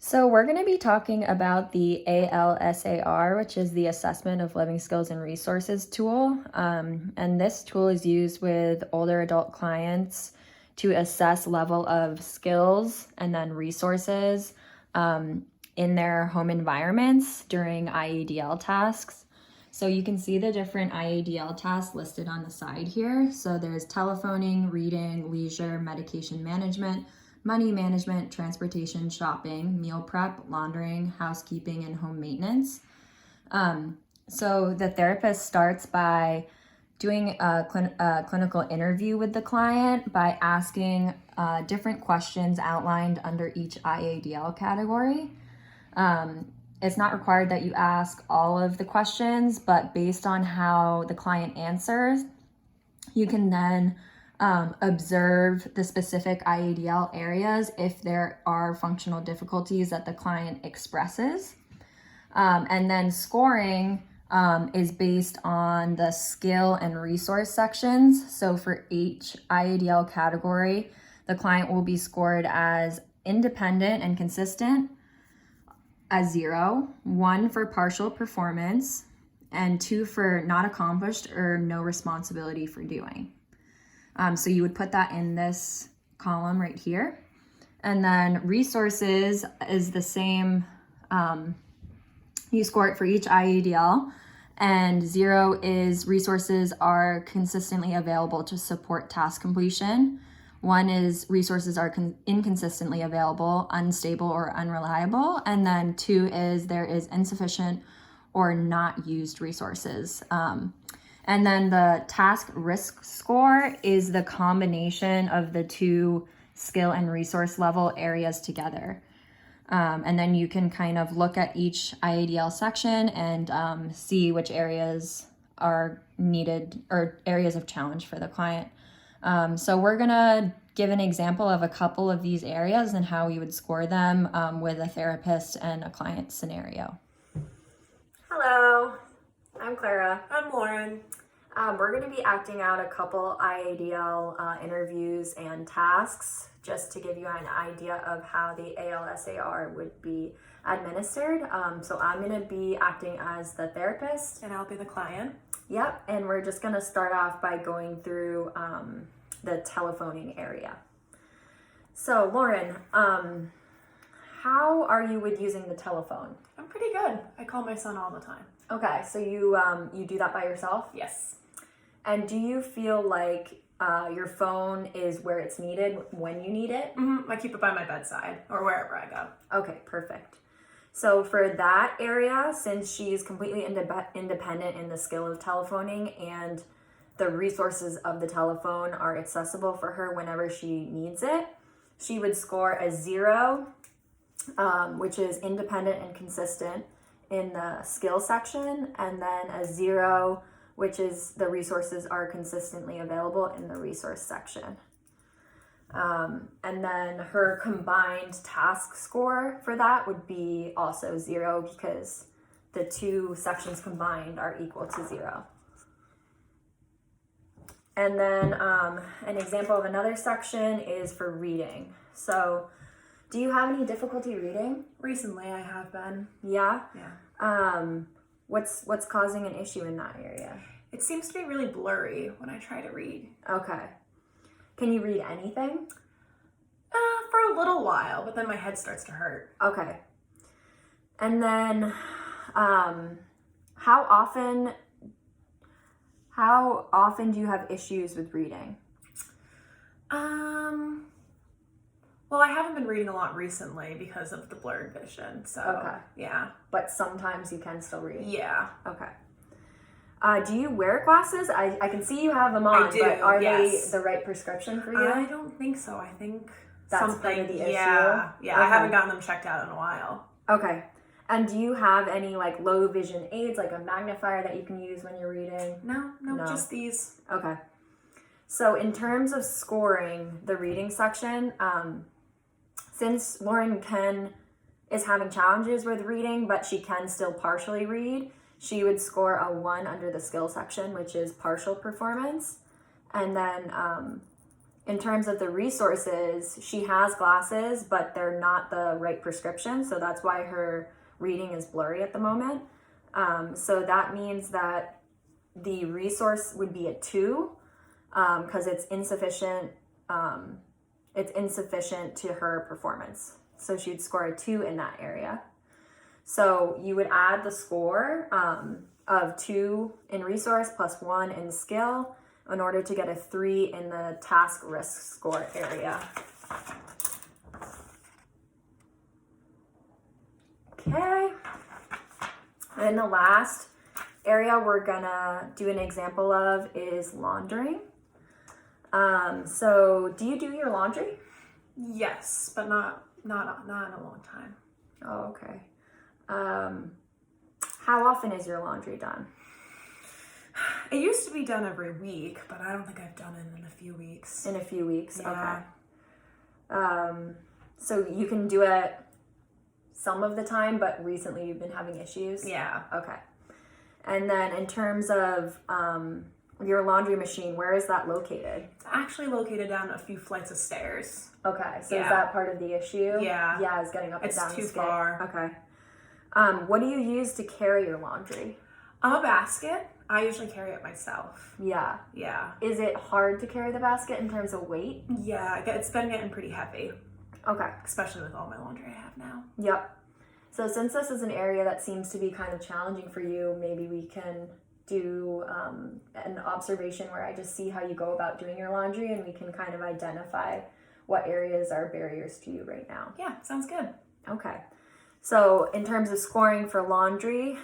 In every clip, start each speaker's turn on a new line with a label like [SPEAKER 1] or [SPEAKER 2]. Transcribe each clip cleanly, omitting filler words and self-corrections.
[SPEAKER 1] So we're going to be talking about the ALSAR, which is the Assessment of Living Skills and Resources tool. And this tool is used with older adult clients to assess level of skills and then resources in their home environments during IADL tasks. So you can see the different IADL tasks listed on the side here. So there's telephoning, reading, leisure, medication management, money management, transportation, shopping, meal prep, laundering, housekeeping, and home maintenance. So the therapist starts by doing a clinical interview with the client by asking different questions outlined under each IADL category. It's not required that you ask all of the questions, but based on how the client answers, you can then observe the specific IADL areas if there are functional difficulties that the client expresses. And then scoring is based on the skill and resource sections. So for each IADL category, the client will be scored as independent and consistent as 0, 1 for partial performance, and 2 for not accomplished or no responsibility for doing. So you would put that in this column right here. And then resources is the same. You score it for each IADL, and 0 is resources are consistently available to support task completion. 1 is resources are inconsistently available, unstable, or unreliable. And then 2 is there is insufficient or not used resources. And then the task risk score is the combination of the two skill and resource level areas together. And then you can kind of look at each IADL section and see which areas are needed or areas of challenge for the client. So we're gonna give an example of a couple of these areas and how we would score them with a therapist and a client scenario.
[SPEAKER 2] Hello, I'm Clara.
[SPEAKER 3] I'm Lauren.
[SPEAKER 2] We're going to be acting out a couple IADL interviews and tasks just to give you an idea of how the ALSAR would be administered. So I'm going to be acting as the therapist.
[SPEAKER 3] And I'll be the client.
[SPEAKER 2] Yep, and we're just going to start off by going through the telephoning area. So Lauren, how are you with using the telephone?
[SPEAKER 3] I'm pretty good. I call my son all the time.
[SPEAKER 2] Okay, so you do that by yourself?
[SPEAKER 3] Yes.
[SPEAKER 2] And do you feel like your phone is where it's needed when you need it?
[SPEAKER 3] Mm-hmm. I keep it by my bedside or wherever I go.
[SPEAKER 2] Okay, perfect. So for that area, since she's completely independent in the skill of telephoning and the resources of the telephone are accessible for her whenever she needs it, she would score a 0, which is independent and consistent in the skill section, and then a 0, which is the resources are consistently available in the resource section. And then her combined task score for that would be also 0 because the two sections combined are equal to 0. And then an example of another section is for reading. So do you have any difficulty reading?
[SPEAKER 3] Recently I have been.
[SPEAKER 2] Yeah?
[SPEAKER 3] Yeah.
[SPEAKER 2] What's causing an issue in that area?
[SPEAKER 3] It seems to be really blurry when I try to read.
[SPEAKER 2] Okay. Can you read anything?
[SPEAKER 3] For a little while, but then my head starts to hurt.
[SPEAKER 2] Okay. And then how often do you have issues with reading?
[SPEAKER 3] Well, I haven't been reading a lot recently because of the blurred vision, so
[SPEAKER 2] Okay.
[SPEAKER 3] Yeah.
[SPEAKER 2] But sometimes you can still read?
[SPEAKER 3] Yeah.
[SPEAKER 2] Okay. Do you wear glasses? I can see you have them on,
[SPEAKER 3] I do,
[SPEAKER 2] but are
[SPEAKER 3] yes.
[SPEAKER 2] they the right prescription for you?
[SPEAKER 3] I don't think so. I think
[SPEAKER 2] That's
[SPEAKER 3] something.
[SPEAKER 2] part of the issue?
[SPEAKER 3] Yeah.
[SPEAKER 2] Okay.
[SPEAKER 3] I haven't gotten them checked out in a while.
[SPEAKER 2] Okay. And do you have any like low vision aids, like a magnifier that you can use when you're reading?
[SPEAKER 3] No,
[SPEAKER 2] No.
[SPEAKER 3] just these.
[SPEAKER 2] Okay. So in terms of scoring the reading section, since Lauren is having challenges with reading, but she can still partially read, she would score a 1 under the skill section, which is partial performance. And then in terms of the resources, she has glasses, but they're not the right prescription. So that's why her reading is blurry at the moment. So that means that the resource would be a 2 because it's insufficient. It's insufficient to her performance. So she'd score a 2 in that area. So you would add the score of 2 in resource plus 1 in skill in order to get a 3 in the task risk score area. Okay. And the last area we're gonna do an example of is laundering. So do you do your laundry?
[SPEAKER 3] Yes, but not in a long time.
[SPEAKER 2] Oh, okay. How often is your laundry done?
[SPEAKER 3] It used to be done every week, but I don't think I've done it in a few weeks.
[SPEAKER 2] In a few weeks?
[SPEAKER 3] Yeah.
[SPEAKER 2] Okay. So you can do it some of the time, but recently you've been having issues?
[SPEAKER 3] Yeah.
[SPEAKER 2] Okay. And then in terms of your laundry machine, where is that located?
[SPEAKER 3] It's actually located down a few flights of stairs.
[SPEAKER 2] Okay, so
[SPEAKER 3] Yeah.
[SPEAKER 2] Is that part of the issue?
[SPEAKER 3] Yeah.
[SPEAKER 2] Yeah, is getting up
[SPEAKER 3] It's
[SPEAKER 2] and down
[SPEAKER 3] too
[SPEAKER 2] the stair.
[SPEAKER 3] far.
[SPEAKER 2] Okay. What do you use to carry your laundry?
[SPEAKER 3] A basket. I usually carry it myself.
[SPEAKER 2] Yeah.
[SPEAKER 3] Yeah.
[SPEAKER 2] Is it hard to carry the basket in terms of weight?
[SPEAKER 3] Yeah, it's been getting pretty heavy,
[SPEAKER 2] Okay.
[SPEAKER 3] especially with all my laundry I have now.
[SPEAKER 2] Yep. So since this is an area that seems to be kind of challenging for you, maybe we can do an observation where I just see how you go about doing your laundry and we can kind of identify what areas are barriers to you right now.
[SPEAKER 3] Yeah, sounds good.
[SPEAKER 2] Okay. So in terms of scoring for laundry,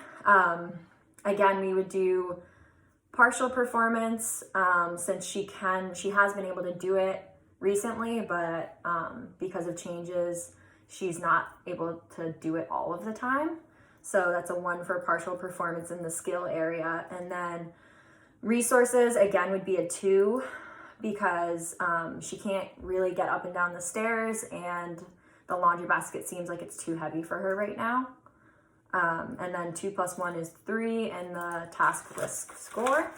[SPEAKER 2] again, we would do partial performance since she has been able to do it recently, but because of changes, she's not able to do it all of the time. So that's a 1 for partial performance in the skill area. And then resources, again, would be a 2 because she can't really get up and down the stairs and the laundry basket seems like it's too heavy for her right now. And then 2 plus 1 is 3 in the task risk score.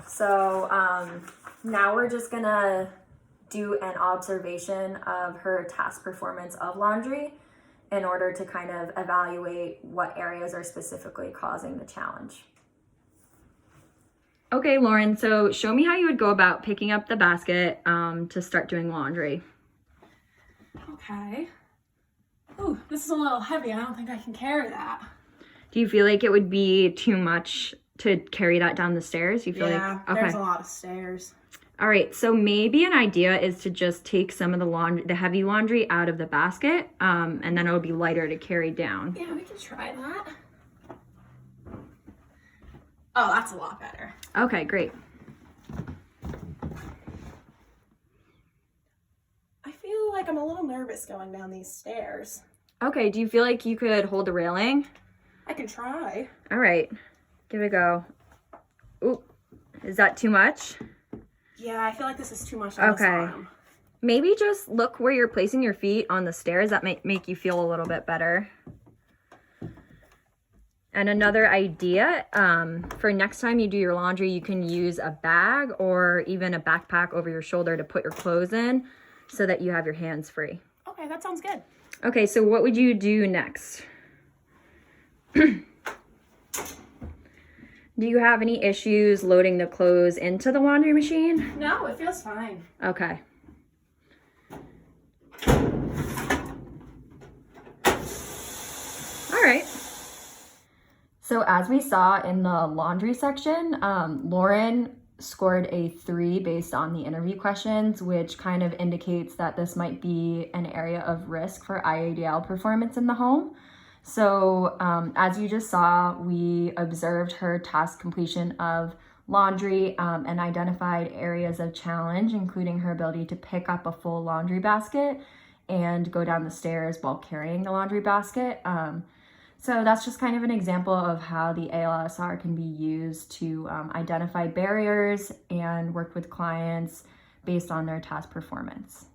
[SPEAKER 2] So now we're just gonna do an observation of her task performance of laundry in order to kind of evaluate what areas are specifically causing the challenge.
[SPEAKER 1] Okay, Lauren, so show me how you would go about picking up the basket to start doing laundry.
[SPEAKER 3] Okay. Ooh, this is a little heavy. I don't think I can carry that.
[SPEAKER 1] Do you feel like it would be too much to carry that down the stairs? You feel like
[SPEAKER 3] there's a lot of stairs.
[SPEAKER 1] All right, so maybe an idea is to just take some of the heavy laundry out of the basket, and then it'll be lighter to carry down.
[SPEAKER 3] Yeah, we can try that. Oh, that's a lot better.
[SPEAKER 1] Okay, great.
[SPEAKER 3] I feel like I'm a little nervous going down these stairs.
[SPEAKER 1] Okay, do you feel like you could hold the railing?
[SPEAKER 3] I can try.
[SPEAKER 1] All right, give it a go. Ooh, is that too much?
[SPEAKER 3] Yeah, I feel like this is too much on this arm.
[SPEAKER 1] Maybe just look where you're placing your feet on the stairs. That might make you feel a little bit better. And another idea, for next time you do your laundry, you can use a bag or even a backpack over your shoulder to put your clothes in so that you have your hands free.
[SPEAKER 3] Okay, that sounds good.
[SPEAKER 1] Okay, so what would you do next? Do you have any issues loading the clothes into the laundry machine?
[SPEAKER 3] No, it feels fine.
[SPEAKER 1] Okay. All right. So as we saw in the laundry section, Lauren scored a 3 based on the interview questions, which kind of indicates that this might be an area of risk for IADL performance in the home. So as you just saw, we observed her task completion of laundry and identified areas of challenge, including her ability to pick up a full laundry basket and go down the stairs while carrying the laundry basket. So that's just kind of an example of how the ALSR can be used to identify barriers and work with clients based on their task performance.